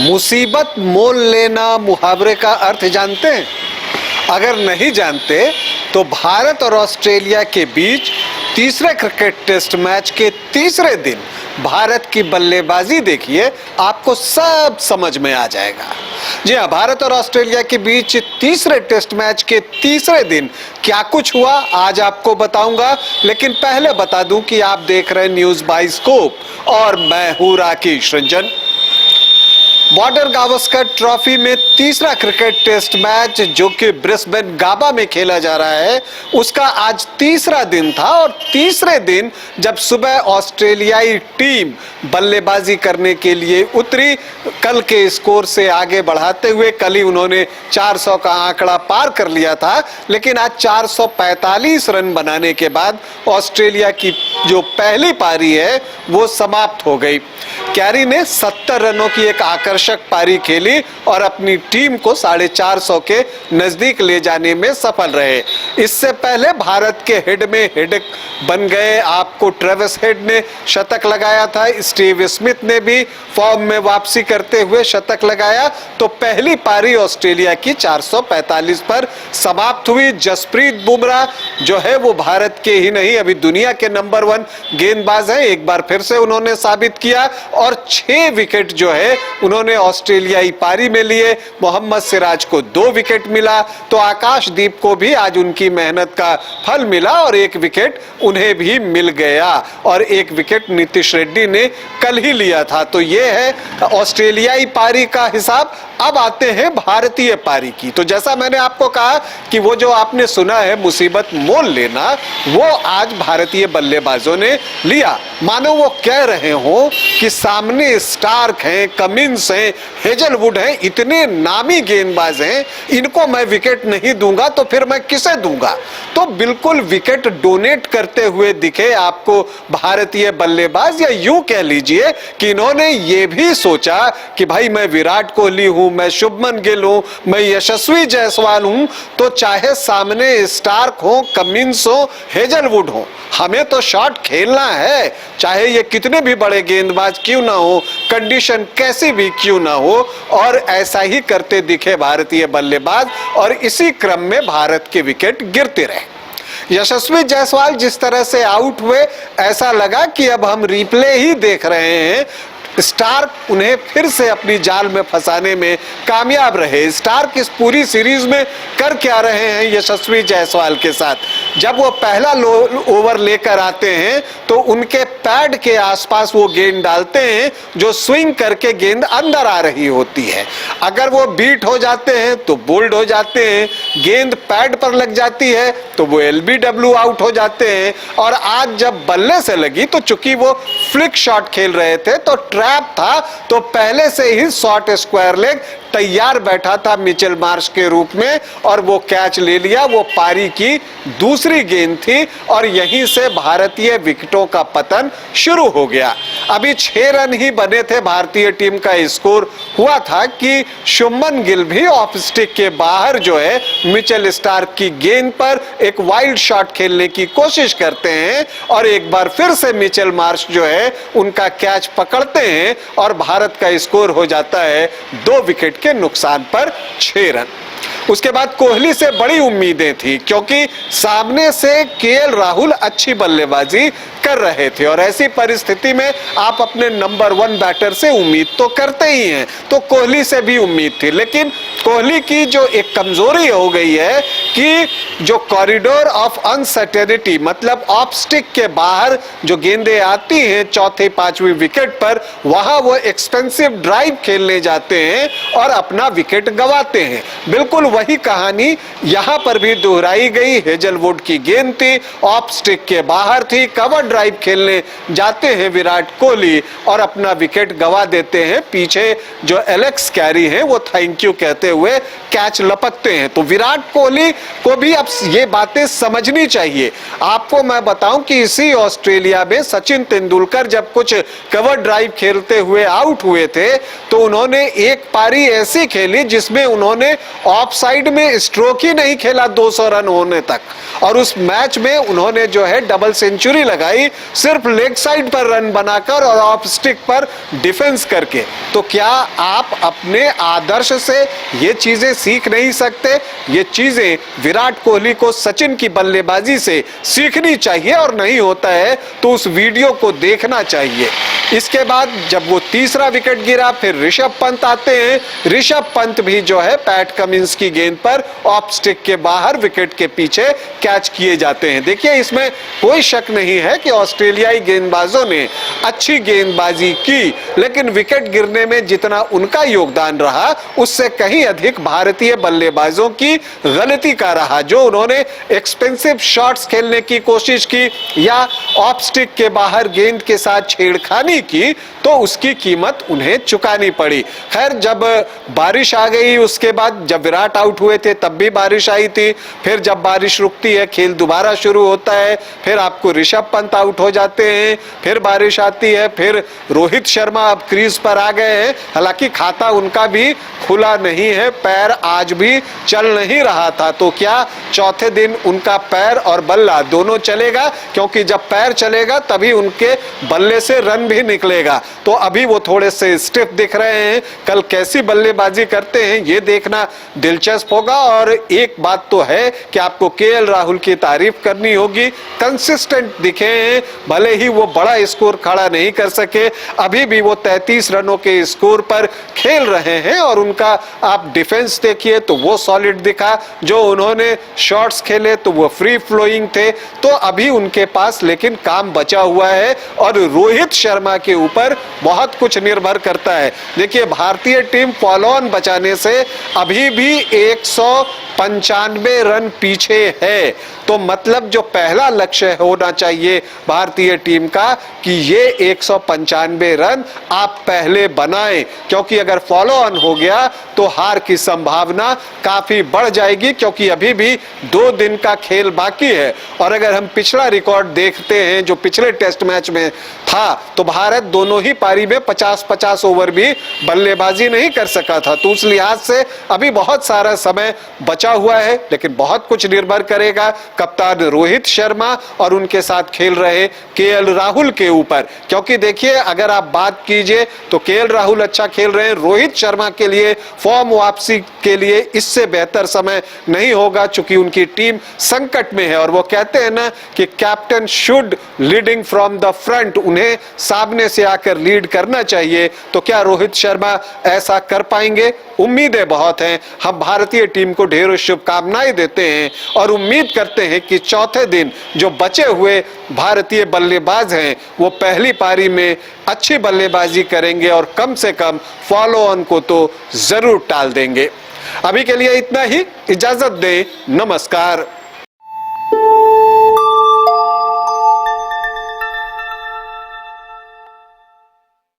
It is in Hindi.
मुसीबत मोल लेना मुहावरे का अर्थ जानते हैं? अगर नहीं जानते तो भारत और ऑस्ट्रेलिया के बीच तीसरे क्रिकेट टेस्ट मैच के तीसरे दिन भारत की बल्लेबाजी देखिए, आपको सब समझ में आ जाएगा। जी हाँ, भारत और ऑस्ट्रेलिया के बीच तीसरे टेस्ट मैच के तीसरे दिन क्या कुछ हुआ आज आपको बताऊंगा, लेकिन पहले बता दूं कि आप देख रहे हैं न्यूज बाइस्कोप और मैं हूं राकेश रंजन। बॉर्डर गावस्कर ट्रॉफी में तीसरा क्रिकेट टेस्ट मैच जो कि ब्रिस्बेन गाबा में खेला जा रहा है, उसका आज तीसरा दिन था। और तीसरे दिन जब सुबह ऑस्ट्रेलियाई टीम बल्लेबाजी करने के लिए उतरी, कल के स्कोर से आगे बढ़ाते हुए, कल ही उन्होंने 400 का आंकड़ा पार कर लिया था, लेकिन आज 445 रन बनाने के बाद ऑस्ट्रेलिया की जो पहली पारी है वो समाप्त हो गई। कैरी ने 70 रनों की एक आकर्षक पारी खेली और अपनी टीम को 450 के नजदीक ले जाने में सफल रहे। इससे पहले भारत के हेड में हेड बन गए। आपको ट्रेविस हेड ने शतक लगाया था, स्टीव स्मिथ ने भी फॉर्म में वापसी करते हुए शतक लगाया। तो पहली पारी ऑस्ट्रेलिया की 445 पर समाप्त हुई। जसप्रीत बुमराह जो है वो भारत के ही नहीं, अभी दुनिया के नंबर 1 गेंदबाज हैं, एक बार फिर से उन्होंने साबित किया और 6 विकेट जो है उन्होंने ऑस्ट्रेलियाई पारी में लिए। मोहम्मद सिराज को 2 विकेट मिला, तो आकाशदीप को भी आज उनकी मेहनत का फल मिला और 1 विकेट उन्हें भी मिल गया। और 1 विकेट नीतीश रेड्डी ने कल ही लिया था। तो ये है ऑस्ट्रेलियाई पारी का हिसाब। अब आते हैं भारतीय पारी की। तो जैसा मैंने आपको कहा कि वो जो आपने सुना है मुसीबत मोल लेना, वो आज भारतीय बल्लेबाजों ने लिया। मानो वो कह रहे हो कि सामने स्टार्क हैं, कमिंस हैं, हेजलवुड हैं, इतने नामी गेंदबाज हैं, इनको मैं विकेट नहीं दूंगा तो फिर मैं किसे दूंगा। तो बिल्कुल विकेट डोनेट करते हुए दिखे आपको भारतीय बल्लेबाज, या यूं कह लीजिए कि इन्होंने ये भी सोचा कि भाई मैं विराट कोहली हूं, मैं शुभमन गिल हूं, मैं यशस्वी जायसवाल हूं, तो चाहे सामने स्टार्क हो, कमिंस हो, हेजलवुड हो, हमें तो शॉट खेलना है, चाहे ये कितने भी बड़े गेंदबाज क्यों ना हो, कंडीशन कैसी भी क्यों ना हो। और ऐसा ही करते दिखे भारतीय बल्लेबाज और इसी क्रम में भारत के विकेट गिरते रहे। यशस्वी जायसवाल जिस तरह से आउट हुए, ऐसा लगा कि अब हम रिप्ले ही देख रहे हैं। स्टार्क उन्हें फिर से अपनी जाल में फंसाने में कामयाब रहे। स्टार्क इस पूरी सीरीज में कर क्या रहे हैं यशस्वी जायसवाल के साथ, जब वो पहला ओवर लेकर आते हैं तो उनके पैड के आसपास वो गेंद डालते हैं जो स्विंग करके गेंद अंदर आ रही होती है। अगर वो बीट हो जाते हैं तो बोल्ड हो जाते हैं, गेंद पैड पर लग जाती है तो वो LBW आउट हो जाते हैं। और आज जब बल्ले से लगी तो चूंकि वो फ्लिक शॉट खेल रहे थे तो ट्रैप था, तो पहले से ही शॉर्ट स्क्वायर लेग तैयार बैठा था मिचेल मार्श के रूप में और वो कैच ले लिया। वो पारी की दूसरी गेंद थी और यहीं से भारतीय विकेटों का पतन शुरू हो गया। अभी 6 रन ही बने थे, भारतीय टीम का स्कोर हुआ था कि शुभमन गिल भी ऑफ स्टिक के बाहर जो है मिचेल स्टार्क की गेंद पर एक वाइल्ड शॉट खेलने की कोशिश करते हैं और एक बार फिर से मिचेल मार्श जो है उनका कैच पकड़ते हैं और भारत का स्कोर हो जाता है 2 विकेट के नुकसान पर 6 रन। उसके बाद कोहली से बड़ी उम्मीदें थी क्योंकि सामने से केएल राहुल अच्छी बल्लेबाजी कर रहे थे और ऐसी परिस्थिति में आप अपने नंबर 1 बैटर से उम्मीद तो करते ही हैं, तो कोहली से भी उम्मीद थी। लेकिन कोहली की जो एक कमजोरी हो गई है कि जो कॉरिडोर ऑफ अनसर्टेनिटी, मतलब ऑफ स्टिक के बाहर जो गेंदें आती हैं 4थे 5वीं विकेट पर, वहां वो एक्सपेंसिव ड्राइव खेलने जाते हैं और अपना विकेट गंवाते हैं। बिल्कुल वही कहानी यहां पर भी दोहराई गई। हेजलवुड की गेंद थी, ऑफ स्टिक के बाहर थी, कवर ड्राइव खेलने जाते हैं विराट कोहली और अपना विकेट गंवा देते हैं। पीछे जो एलेक्स कैरी हैं वो थैंक यू कहते हुए कैच लपकते हैं। तो विराट कोहली को भी अब ये बातें समझनी चाहिए। आपको मैं बताऊं कि इसी ऑस्ट्रेलिया में सचिन तेंदुलकर जब कुछ कवर ड्राइव खेलते हुए आउट हुए थे तो उन्होंने एक पारी ऐसी खेली जिसमें उन्होंने ऑफ साइड में स्ट्रोक ही नहीं खेला 200 रन होने तक, और उस मैच में उन्होंने जो है डबल सेंचुरी लगाई सिर्फ लेग साइड पर रन बनाकर और ऑफ स्टिक पर डिफेंस करके। तो क्या आप अपने आदर्श से ये चीजें सीख नहीं सकते? ये चीजें विराट कोहली को सचिन की बल्लेबाजी से सीखनी चाहिए, और नहीं होता है तो उस वीडियो को देखना चाहिए। इसके बाद जब वो तीसरा विकेट गिरा, फिर ऋषभ पंत आते हैं। ऋषभ पंत भी जो है पैट कमिंस की गेंद पर ऑफ स्टिक के बाहर विकेट के पीछे कैच किए जाते हैं। देखिए, इसमें कोई शक नहीं है कि ऑस्ट्रेलियाई गेंदबाजों ने अच्छी गेंदबाजी की, लेकिन विकेट गिरने में जितना उनका योगदान रहा उससे कहीं अधिक भारतीय बल्लेबाजों की गलती का रहा, जो उन्होंने एक्सपेंसिव शॉट्स खेलने की कोशिश की या ऑफ स्टिक के बाहर गेंद के साथ छेड़खानी की, तो उसकी कीमत उन्हें चुकानी पड़ी। खैर, जब बारिश आ गई, उसके बाद जब विराट आउट हुए थे तब भी बारिश आई थी, फिर जब बारिश रुकती है खेल दोबारा शुरू होता है, फिर आपको ऋषभ पंत आउट हो जाते हैं, फिर बारिश आती है, फिर रोहित शर्मा अब क्रीज पर आ गए हैं। हालांकि खाता उनका भी खुला नहीं है, पैर आज भी चल नहीं रहा था। तो क्या चौथे दिन उनका पैर और बल्ला दोनों चलेगा? क्योंकि जब पैर चलेगा तभी उनके बल्ले से रन भी निकलेगा। तो अभी वो थोड़े से स्टिफ दिख रहे हैं, कल कैसी बल्लेबाजी करते हैं ये देखना दिलचस्प होगा। और एक बात तो है कि आपको केएल राहुल की तारीफ करनी होगी, कंसिस्टेंट दिखे हैं, भले ही वो बड़ा स्कोर खड़ा नहीं कर सके, अभी भी वो 33 रनों के स्कोर पर खेल रहे हैं। और उनका आप डिफेंस देखिए तो वो सॉलिड दिखा, जो उन्होंने शॉट्स खेले तो वो फ्री फ्लोइंग थे। तो अभी उनके पास लेकिन काम बचा हुआ है, और रोहित शर्मा के ऊपर बहुत कुछ निर्भर करता है। देखिए, भारतीय टीम फॉलो ऑन बचाने से अभी भी 195 रन पीछे है। तो मतलब जो पहला लक्ष्य होना चाहिए भारतीय टीम का कि ये 195 रन आप पहले बनाएं, क्योंकि अगर फॉलो ऑन हो गया तो हार की संभावना काफी बढ़ जाएगी, क्योंकि अभी भी 2 दिन का खेल बाकी है। और अगर हम पिछला रिकॉर्ड देखते हैं जो पिछले टेस्ट मैच में था, तो भारत दोनों ही पारी में 50-50 ओवर भी बल्लेबाजी नहीं कर सका था। तो उस लिहाज से अभी बहुत सारा समय बचा हुआ है, लेकिन बहुत कुछ निर्भर करेगा कप्तान रोहित शर्मा और उनके साथ खेल रहे केएल राहुल के ऊपर। क्योंकि देखिए, अगर आप बात कीजिए तो केएल राहुल अच्छा खेल रहे हैं, रोहित शर्मा के लिए फॉर्म वापसी के लिए इससे बेहतर समय नहीं होगा, चूंकि उनकी टीम संकट में है। और वो कहते हैं ना कि captain should leading from the front, उन्हें सामने से आकर लीड करना चाहिए। तो क्या रोहित शर्मा ऐसा कर पाएंगे? उम्मीदें बहुत हैं। हम भारतीय टीम को ढेरों शुभकामनाएं देते हैं और उम्मीद करते हैं कि चौथे दिन जो बचे हुए भारतीय बल्लेबाज हैं वो पहली पारी में अच्छी बल्लेबाजी करेंगे और कम से कम फॉलो ऑन को तो जरूर टाल देंगे। अभी के लिए इतना ही, इजाजत दें, नमस्कार।